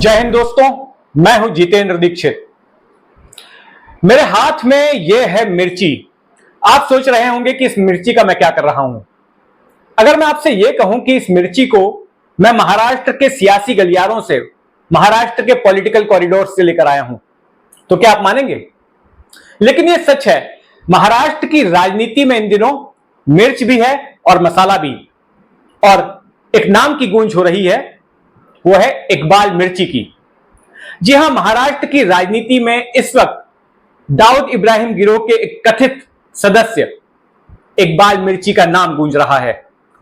जय हिंद दोस्तों, मैं हूं जितेंद्र दीक्षित। मेरे हाथ में यह है मिर्ची। आप सोच रहे होंगे कि इस मिर्ची का मैं क्या कर रहा हूं। अगर मैं आपसे यह कहूं कि इस मिर्ची को मैं महाराष्ट्र के सियासी गलियारों से, महाराष्ट्र के पॉलिटिकल कॉरिडोर से लेकर आया हूं, तो क्या आप मानेंगे? लेकिन यह सच है, महाराष्ट्र की राजनीति में इन दिनों मिर्च भी है और मसाला भी, और एक नाम की गूंज हो रही है, वो है इकबाल मिर्ची की। जी हां, महाराष्ट्र की राजनीति में इस वक्त दाऊद इब्राहिम गिरोह के एक कथित सदस्य इकबाल मिर्ची का नाम गूंज रहा है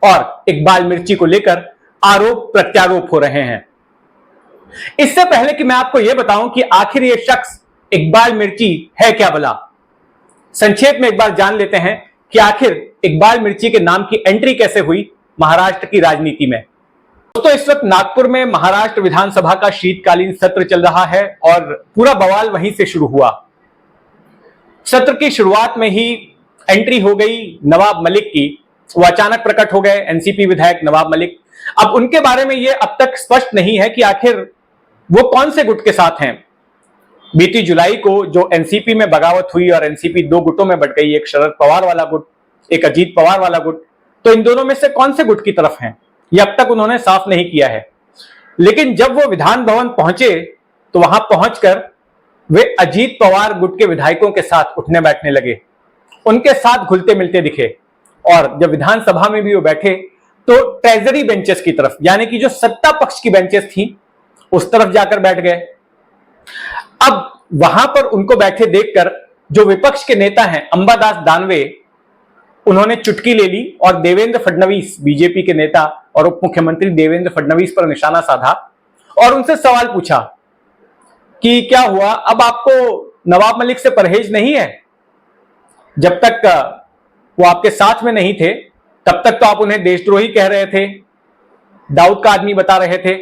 और इकबाल मिर्ची को लेकर आरोप प्रत्यारोप हो रहे हैं। इससे पहले कि मैं आपको यह बताऊं कि आखिर यह शख्स इकबाल मिर्ची है क्या भला, संक्षेप में एक बार जान लेते हैं कि आखिर इकबाल मिर्ची के नाम की एंट्री कैसे हुई महाराष्ट्र की राजनीति में। दोस्तों, इस वक्त नागपुर में महाराष्ट्र विधानसभा का शीतकालीन सत्र चल रहा है और पूरा बवाल वहीं से शुरू हुआ। सत्र की शुरुआत में ही एंट्री हो गई नवाब मलिक की। वो अचानक प्रकट हो गए, एनसीपी विधायक नवाब मलिक। अब उनके बारे में यह अब तक स्पष्ट नहीं है कि आखिर वो कौन से गुट के साथ हैं। बीती जुलाई को जो एनसीपी में बगावत हुई और एनसीपी दो गुटों में बंट गई, एक शरद पवार वाला गुट, एक अजीत पवार वाला गुट, तो इन दोनों में से कौन से गुट की तरफ हैं, यह अब तक उन्होंने साफ नहीं किया है। लेकिन जब वो विधान भवन पहुंचे तो वहां पहुंचकर वे अजीत पवार गुट के विधायकों के साथ उठने बैठने लगे, उनके साथ घुलते मिलते दिखे। और जब विधानसभा में भी वो बैठे तो ट्रेजरी बेंचेस की तरफ, यानी कि जो सत्ता पक्ष की बेंचेस थी, उस तरफ जाकर बैठ गए। अब वहां पर उनको बैठे देखकर जो विपक्ष के नेता हैं अंबादास दानवे, उन्होंने चुटकी ले ली और देवेंद्र फडणवीस, बीजेपी के नेता और उप मुख्यमंत्री देवेंद्र फडणवीस पर निशाना साधा और उनसे सवाल पूछा कि क्या हुआ, अब आपको नवाब मलिक से परहेज नहीं है? जब तक वो आपके साथ में नहीं थे तब तक तो आप उन्हें देशद्रोही कह रहे थे, दाऊद का आदमी बता रहे थे,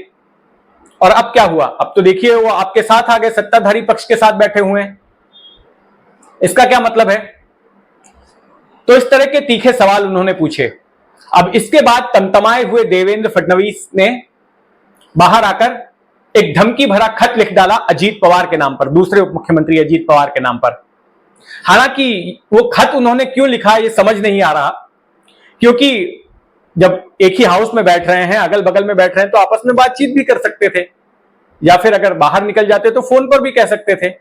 और अब क्या हुआ? अब तो देखिए वो आपके साथ आ गए, सत्ताधारी पक्ष के साथ बैठे हुए हैं, इसका क्या मतलब है? तो इस तरह के तीखे सवाल उन्होंने पूछे। अब इसके बाद तमतमाए हुए देवेंद्र फडणवीस ने बाहर आकर एक धमकी भरा खत लिख डाला अजीत पवार के नाम पर, दूसरे उप मुख्यमंत्री अजीत पवार के नाम पर। हालांकि वो खत उन्होंने क्यों लिखा ये समझ नहीं आ रहा, क्योंकि जब एक ही हाउस में बैठ रहे हैं, अगल बगल में बैठ रहे हैं, तो आपस में बातचीत भी कर सकते थे, या फिर अगर बाहर निकल जाते तो फोन पर भी कह सकते थे।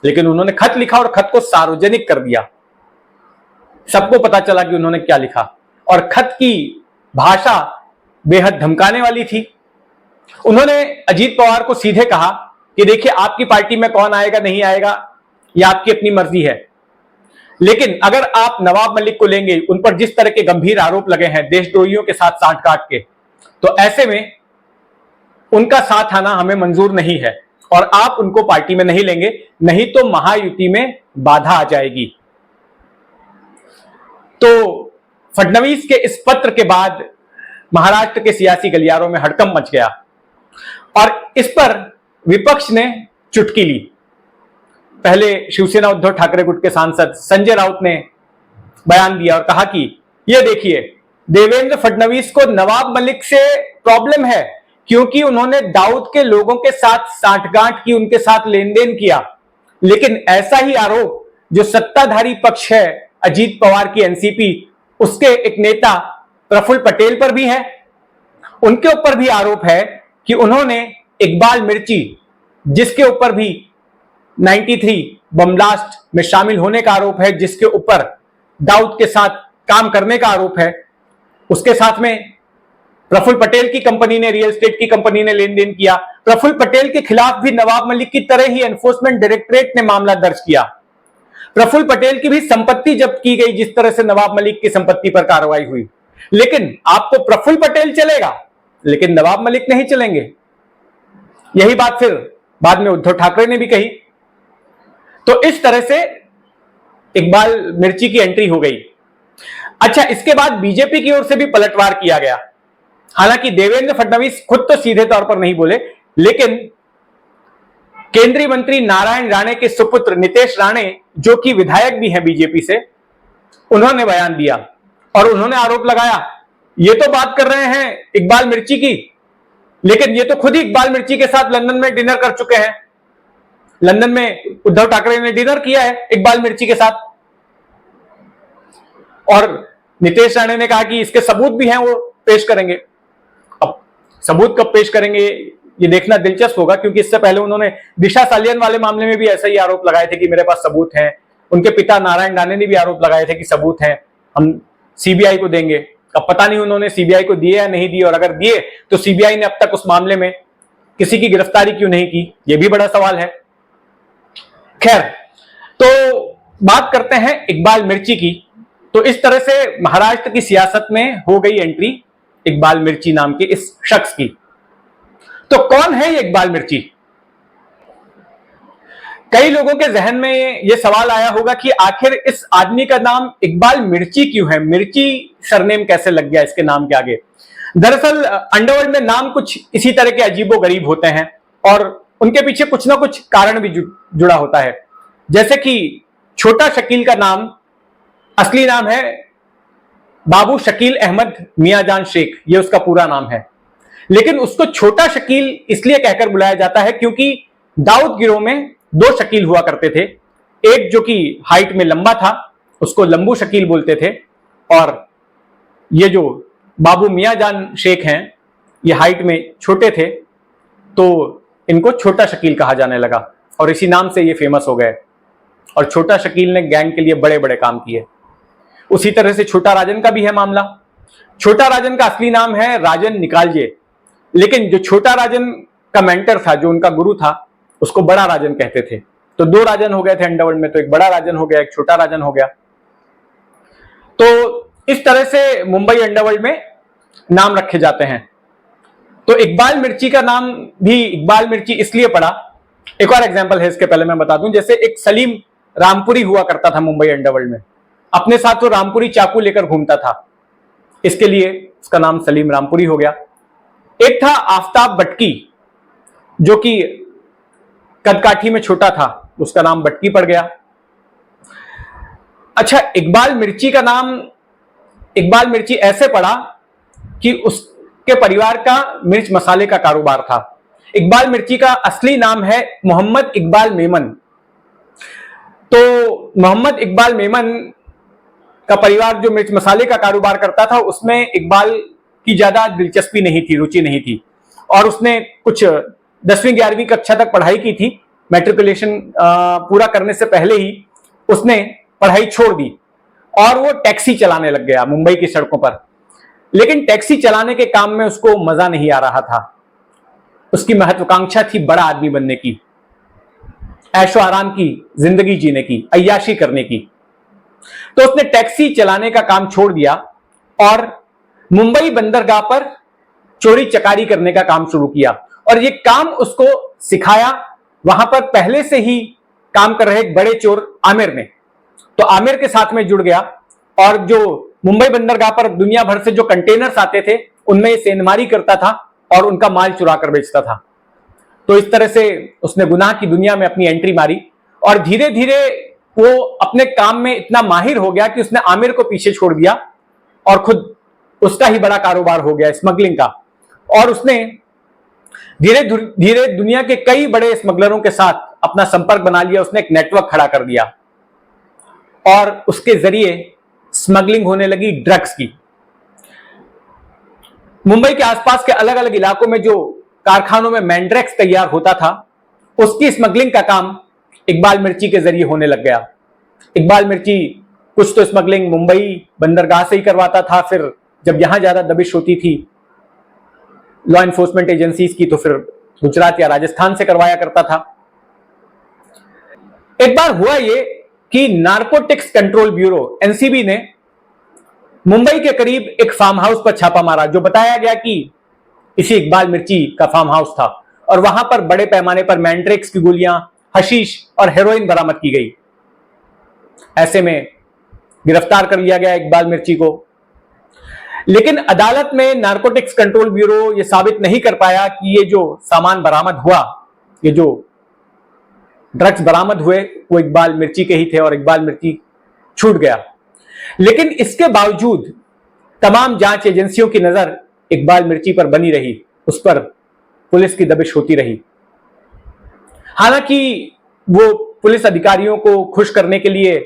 लेकिन उन्होंने खत लिखा और खत को सार्वजनिक कर दिया। सबको पता चला कि उन्होंने क्या लिखा, और खत की भाषा बेहद धमकाने वाली थी। उन्होंने अजीत पवार को सीधे कहा कि देखिए, आपकी पार्टी में कौन आएगा नहीं आएगा यह आपकी अपनी मर्जी है, लेकिन अगर आप नवाब मलिक को लेंगे, उन पर जिस तरह के गंभीर आरोप लगे हैं देशद्रोहियों के साथ साठ काट के, तो ऐसे में उनका साथ आना हमें मंजूर नहीं है और आप उनको पार्टी में नहीं लेंगे, नहीं तो महायुति में बाधा आ जाएगी। तो फडणवीस के इस पत्र के बाद महाराष्ट्र के सियासी गलियारों में हड़कंप मच गया और इस पर विपक्ष ने चुटकी ली। पहले शिवसेना उद्धव ठाकरे गुट के सांसद संजय राउत ने बयान दिया और कहा कि यह देखिए, देवेंद्र फडणवीस को नवाब मलिक से प्रॉब्लम है क्योंकि उन्होंने दाऊद के लोगों के साथ साठगांठ की, उनके साथ लेन देन किया। लेकिन ऐसा ही आरोप जो सत्ताधारी पक्ष है अजीत पवार की एनसीपी, उसके एक नेता प्रफुल्ल पटेल पर भी है। उनके ऊपर भी आरोप है कि उन्होंने इकबाल मिर्ची, जिसके ऊपर भी 93 बम ब्लास्ट में शामिल होने का आरोप है, जिसके ऊपर दाऊद के साथ काम करने का आरोप है, उसके साथ में प्रफुल्ल पटेल की कंपनी ने, रियल एस्टेट की कंपनी ने लेन देन किया। प्रफुल्ल पटेल के खिलाफ भी नवाब मलिक की तरह ही एनफोर्समेंट डायरेक्टरेट ने मामला दर्ज किया। प्रफुल्ल पटेल की भी संपत्ति जब्त की गई, जिस तरह से नवाब मलिक की संपत्ति पर कार्रवाई हुई। लेकिन आपको प्रफुल्ल पटेल चलेगा, लेकिन नवाब मलिक नहीं चलेंगे। यही बात फिर बाद में उद्धव ठाकरे ने भी कही। तो इस तरह से इकबाल मिर्ची की एंट्री हो गई। अच्छा, इसके बाद बीजेपी की ओर से भी पलटवार किया गया। हालांकि देवेंद्र फडणवीस खुद तो सीधे तौर पर नहीं बोले, लेकिन केंद्रीय मंत्री नारायण राणे के सुपुत्र नितेश राणे, जो कि विधायक भी हैं बीजेपी से, उन्होंने बयान दिया और उन्होंने आरोप लगाया, ये तो बात कर रहे हैं इकबाल मिर्ची की, लेकिन ये तो खुद ही इकबाल मिर्ची के साथ लंदन में डिनर कर चुके हैं। लंदन में उद्धव ठाकरे ने डिनर किया है इकबाल मिर्ची के साथ, और नितेश राणे ने कहा कि इसके सबूत भी हैं, वो पेश करेंगे। अब सबूत कब पेश करेंगे ये देखना दिलचस्प होगा, क्योंकि इससे पहले उन्होंने दिशा सालियन वाले मामले में भी ऐसा ही आरोप लगाए थे कि मेरे पास सबूत हैं। उनके पिता नारायण राणे ने भी आरोप लगाए थे कि सबूत हैं, हम सीबीआई को देंगे। अब पता नहीं उन्होंने सीबीआई को दिए या नहीं दिए, और अगर दिए तो सीबीआई ने अब तक उस मामले में किसी की गिरफ्तारी क्यों नहीं की, यह भी बड़ा सवाल है। खैर, तो बात करते हैं इकबाल मिर्ची की। तो इस तरह से महाराष्ट्र की सियासत में हो गई एंट्री इकबाल मिर्ची नाम के इस शख्स की। तो कौन है ये इकबाल मिर्ची? कई लोगों के जहन में ये सवाल आया होगा कि आखिर इस आदमी का नाम इकबाल मिर्ची क्यों है, मिर्ची सरनेम कैसे लग गया इसके नाम के आगे। दरअसल अंडरवर्ल्ड में नाम कुछ इसी तरह के अजीबोगरीब होते हैं, और उनके पीछे कुछ ना कुछ कारण भी जुड़ा होता है। जैसे कि छोटा शकील का नाम, असली नाम है बाबू शकील अहमद मियाजान शेख, ये उसका पूरा नाम है, लेकिन उसको छोटा शकील इसलिए कहकर बुलाया जाता है क्योंकि दाऊद गिरोह में दो शकील हुआ करते थे। एक जो कि हाइट में लंबा था उसको लंबू शकील बोलते थे, और ये जो बाबू मियाजान शेख हैं ये हाइट में छोटे थे, तो इनको छोटा शकील कहा जाने लगा, और इसी नाम से ये फेमस हो गए। और छोटा शकील ने गैंग के लिए बड़े बड़े काम किए। उसी तरह से छोटा राजन का भी है मामला। छोटा राजन का असली नाम है राजन निकालजे, लेकिन जो छोटा राजन का मेंटर था, जो उनका गुरु था, उसको बड़ा राजन कहते थे। तो दो राजन हो गए थे अंडरवर्ल्ड में, तो एक बड़ा राजन हो गया, एक छोटा राजन हो गया। तो इस तरह से मुंबई अंडरवर्ल्ड में नाम रखे जाते हैं। तो इकबाल मिर्ची का नाम भी इकबाल मिर्ची इसलिए पड़ा। एक और एग्जांपल है इसके पहले मैं बता दूं, जैसे एक सलीम रामपुरी हुआ करता था मुंबई अंडरवर्ल्ड में, अपने साथ वो रामपुरी चाकू लेकर घूमता था, इसके लिए उसका नाम सलीम रामपुरी हो गया। एक था आफताब बटकी, जो कि कदकाठी में छोटा था, उसका नाम बटकी पड़ गया। अच्छा, इकबाल मिर्ची का नाम इकबाल मिर्ची ऐसे पड़ा कि उसके परिवार का मिर्च मसाले का कारोबार था। इकबाल मिर्ची का असली नाम है मोहम्मद इकबाल मेमन। तो मोहम्मद इकबाल मेमन का परिवार जो मिर्च मसाले का कारोबार करता था, उसमें इकबाल की ज्यादा दिलचस्पी नहीं थी, रुचि नहीं थी, और उसने कुछ 10वीं 11वीं कक्षा तक पढ़ाई की थी। मैट्रिकुलेशन पूरा करने से पहले ही उसने पढ़ाई छोड़ दी और वो टैक्सी चलाने लग गया मुंबई की सड़कों पर। लेकिन टैक्सी चलाने के काम में उसको मजा नहीं आ रहा था। उसकी महत्वाकांक्षा थी बड़ा आदमी बनने की, ऐशो आराम की जिंदगी जीने की, अय्याशी करने की। तो उसने टैक्सी चलाने का काम छोड़ दिया और मुंबई बंदरगाह पर चोरी चकारी करने का काम शुरू किया। और ये काम उसको सिखाया वहां पर पहले से ही काम कर रहे एक बड़े चोर आमिर ने। तो आमिर के साथ में जुड़ गया, और जो मुंबई बंदरगाह पर दुनिया भर से जो कंटेनर्स आते थे उनमें सेंधमारी करता था और उनका माल चुरा कर बेचता था। तो इस तरह से उसने गुनाह की दुनिया में अपनी एंट्री मारी, और धीरे धीरे वो अपने काम में इतना माहिर हो गया कि उसने आमिर को पीछे छोड़ दिया और खुद उसका ही बड़ा कारोबार हो गया स्मगलिंग का। और उसने धीरे धीरे दुनिया के कई बड़े स्मगलरों के साथ अपना संपर्क बना लिया। उसने एक नेटवर्क खड़ा कर दिया और उसके जरिए स्मगलिंग होने लगी ड्रग्स की। मुंबई के आसपास के अलग अलग इलाकों में जो कारखानों में मैंड्रेक्स तैयार होता था, उसकी स्मगलिंग का काम इकबाल मिर्ची के जरिए होने लग गया। इकबाल मिर्ची कुछ तो स्मगलिंग मुंबई बंदरगाह से ही करवाता था, फिर जब यहां ज्यादा दबिश होती थी लॉ एनफोर्समेंट एजेंसीज की, तो फिर गुजरात या राजस्थान से करवाया करता था। एक बार हुआ ये कि नार्कोटिक्स कंट्रोल ब्यूरो एनसीबी ने मुंबई के करीब एक फार्म हाउस पर छापा मारा, जो बताया गया कि इसी इकबाल मिर्ची का फार्म हाउस था, और वहां पर बड़े पैमाने पर मैंड्रेक्स की गोलियां, हशीश और हेरोइन बरामद की गई। ऐसे में गिरफ्तार कर लिया गया इकबाल मिर्ची को। लेकिन अदालत में नार्कोटिक्स कंट्रोल ब्यूरो यह साबित नहीं कर पाया कि ये जो सामान बरामद हुआ, ये जो ड्रग्स बरामद हुए, वो इकबाल मिर्ची के ही थे और इकबाल मिर्ची छूट गया। लेकिन इसके बावजूद तमाम जांच एजेंसियों की नजर इकबाल मिर्ची पर बनी रही, उस पर पुलिस की दबिश होती रही। हालांकि वो पुलिस अधिकारियों को खुश करने के लिए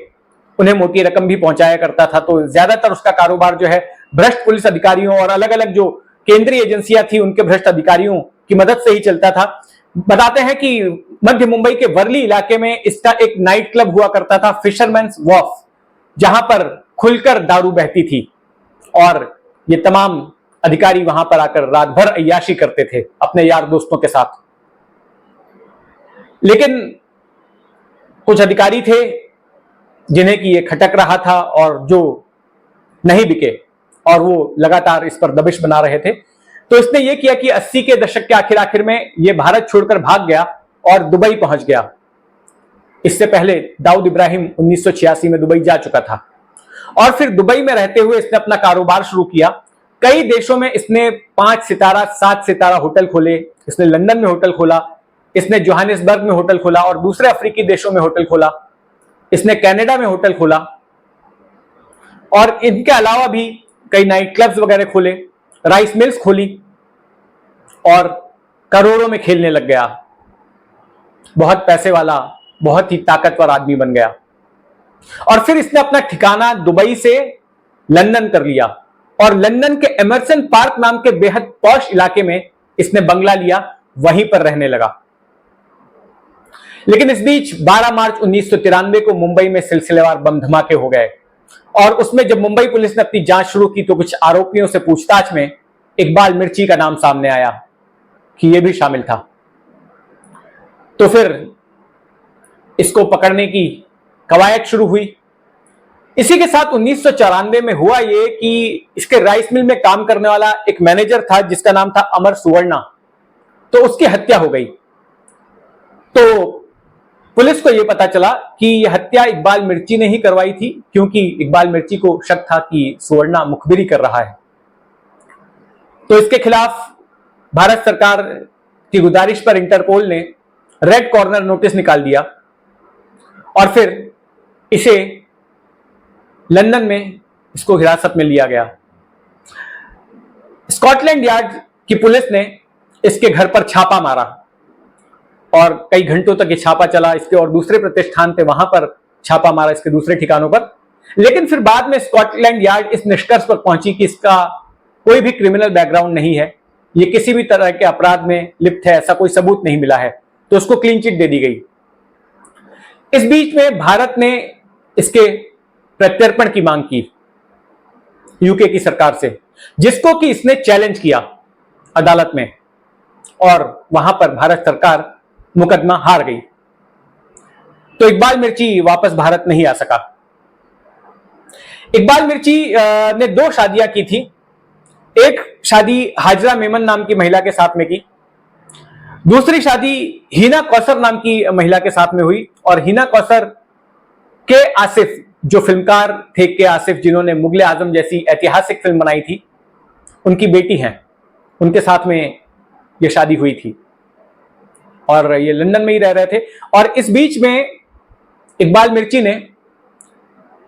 उन्हें मोटी रकम भी पहुंचाया करता था, तो ज्यादातर उसका कारोबार जो है भ्रष्ट पुलिस अधिकारियों और अलग अलग जो केंद्रीय एजेंसियां थी उनके भ्रष्ट अधिकारियों की मदद से ही चलता था। बताते हैं कि मध्य मुंबई के वर्ली इलाके में इसका एक नाइट क्लब हुआ करता था, फिशरमैन्स वॉफ, जहां पर खुलकर दारू बहती थी और ये तमाम अधिकारी वहां पर आकर रात भर अय्याशी करते थे अपने यार दोस्तों के साथ। लेकिन कुछ अधिकारी थे जिन्हें कि ये खटक रहा था और जो नहीं बिके और वो लगातार इस पर दबिश बना रहे थे। तो इसने ये किया कि 80 के दशक के आखिर में ये भारत छोड़कर भाग गया और दुबई पहुंच गया। इससे पहले दाऊद इब्राहिम 1986 में दुबई जा चुका था और फिर दुबई में रहते हुए इसने अपना कारोबार शुरू किया। कई देशों में इसने 5 सितारा 7 सितारा होटल खोले। इसने लंदन में होटल खोला, इसने जोहानिसबर्ग में होटल खोला और दूसरे अफ्रीकी देशों में होटल खोला। इसने कनाडा में होटल खोला और इनके अलावा भी कई नाइट क्लब्स वगैरह खोले, राइस मिल्स खोली और करोड़ों में खेलने लग गया। बहुत पैसे वाला, बहुत ही ताकतवर आदमी बन गया। और फिर इसने अपना ठिकाना दुबई से लंदन कर लिया और लंदन के एमरसन पार्क नाम के बेहद पॉश इलाके में इसने बंगला लिया, वहीं पर रहने लगा। लेकिन इस बीच 12 मार्च 1993 को मुंबई में सिलसिलेवार बम धमाके हो गए और उसमें जब मुंबई पुलिस ने अपनी जांच शुरू की तो कुछ आरोपियों से पूछताछ में इकबाल मिर्ची का नाम सामने आया कि यह भी शामिल था। तो फिर इसको पकड़ने की कवायद शुरू हुई। इसी के साथ 1994 में हुआ यह कि इसके राइस मिल में काम करने वाला एक मैनेजर था जिसका नाम था अमर सुवर्णा, तो उसकी हत्या हो गई। तो पुलिस को यह पता चला कि यह हत्या इकबाल मिर्ची ने ही करवाई थी, क्योंकि इकबाल मिर्ची को शक था कि सुवर्णा मुखबिरी कर रहा है। तो इसके खिलाफ भारत सरकार की गुजारिश पर इंटरपोल ने रेड कॉर्नर नोटिस निकाल दिया और फिर इसे लंदन में इसको हिरासत में लिया गया। स्कॉटलैंड यार्ड की पुलिस ने इसके घर पर छापा मारा और कई घंटों तक ये छापा चला। इसके और दूसरे प्रतिष्ठान थे, वहां पर छापा मारा इसके दूसरे ठिकानों पर। लेकिन फिर बाद में स्कॉटलैंड यार्ड इस निष्कर्ष पर पहुंची कि इसका कोई भी क्रिमिनल बैकग्राउंड नहीं है, ये किसी भी तरह के अपराध में लिप्त है, ऐसा कोई सबूत नहीं मिला है, तो उसको क्लीन चिट दे दी गई। इस बीच में भारत ने इसके प्रत्यर्पण की मांग की यूके की सरकार से, जिसको कि इसने चैलेंज किया अदालत में और वहां पर भारत सरकार मुकदमा हार गई। तो इकबाल मिर्ची वापस भारत नहीं आ सका। इकबाल मिर्ची ने 2 शादियां की थी। एक शादी हाजरा मेमन नाम की महिला के साथ में की, दूसरी शादी हिना कौसर नाम की महिला के साथ में हुई। और हिना कौसर के आसिफ, जो फिल्मकार थे के आसिफ, जिन्होंने मुगले आजम जैसी ऐतिहासिक फिल्म बनाई थी, उनकी बेटी हैं, उनके साथ में यह शादी हुई थी और ये लंदन में ही रह रहे थे। और इस बीच में इकबाल मिर्ची ने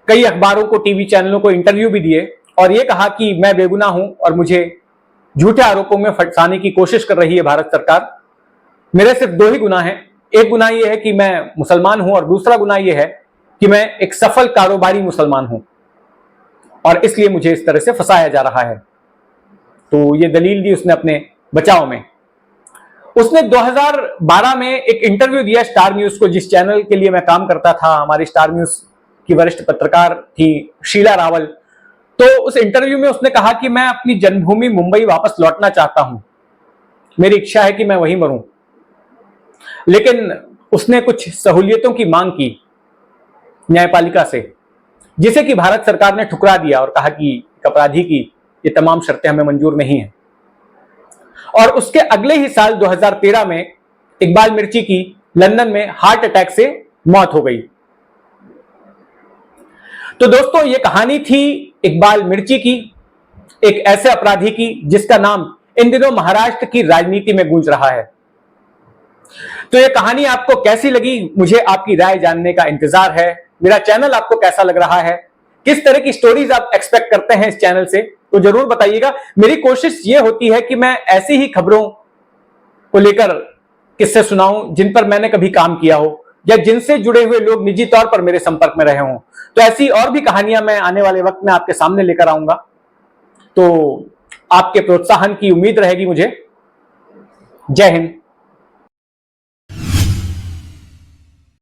कई अखबारों को, टीवी चैनलों को इंटरव्यू भी दिए और ये कहा कि मैं बेगुनाह हूं और मुझे झूठे आरोपों में फंसाने की कोशिश कर रही है भारत सरकार। मेरे सिर्फ 2 ही गुनाह हैं। एक गुनाह यह है कि मैं मुसलमान हूं और दूसरा गुनाह यह है कि मैं एक सफल कारोबारी मुसलमान हूं और इसलिए मुझे इस तरह से फंसाया जा रहा है। तो ये दलील दी उसने अपने बचाव में। उसने 2012 में एक इंटरव्यू दिया स्टार न्यूज को, जिस चैनल के लिए मैं काम करता था। हमारी स्टार न्यूज की वरिष्ठ पत्रकार थी शीला रावल। तो उस इंटरव्यू में उसने कहा कि मैं अपनी जन्मभूमि मुंबई वापस लौटना चाहता हूं, मेरी इच्छा है कि मैं वहीं मरूं। लेकिन उसने कुछ सहूलियतों की मांग की न्यायपालिका से, जिसे कि भारत सरकार ने ठुकरा दिया और कहा कि अपराधी की ये तमाम शर्तें हमें मंजूर नहीं है। और उसके अगले ही साल 2013 में इकबाल मिर्ची की लंदन में हार्ट अटैक से मौत हो गई। तो दोस्तों, ये कहानी थी इकबाल मिर्ची की, एक ऐसे अपराधी की जिसका नाम इन दिनों महाराष्ट्र की राजनीति में गूंज रहा है। तो ये कहानी आपको कैसी लगी? मुझे आपकी राय जानने का इंतजार है। मेरा चैनल आपको कैसा लग रहा है? किस तरह की स्टोरीज आप एक्सपेक्ट करते हैं इस चैनल से, तो जरूर बताइएगा। मेरी कोशिश ये होती है कि मैं ऐसी ही खबरों को लेकर किस्से सुनाऊं जिन पर मैंने कभी काम किया हो या जिनसे जुड़े हुए लोग निजी तौर पर मेरे संपर्क में रहे हों। तो ऐसी और भी कहानियां मैं आने वाले वक्त में आपके सामने लेकर आऊंगा। तो आपके प्रोत्साहन की उम्मीद रहेगी मुझे। जय हिंद।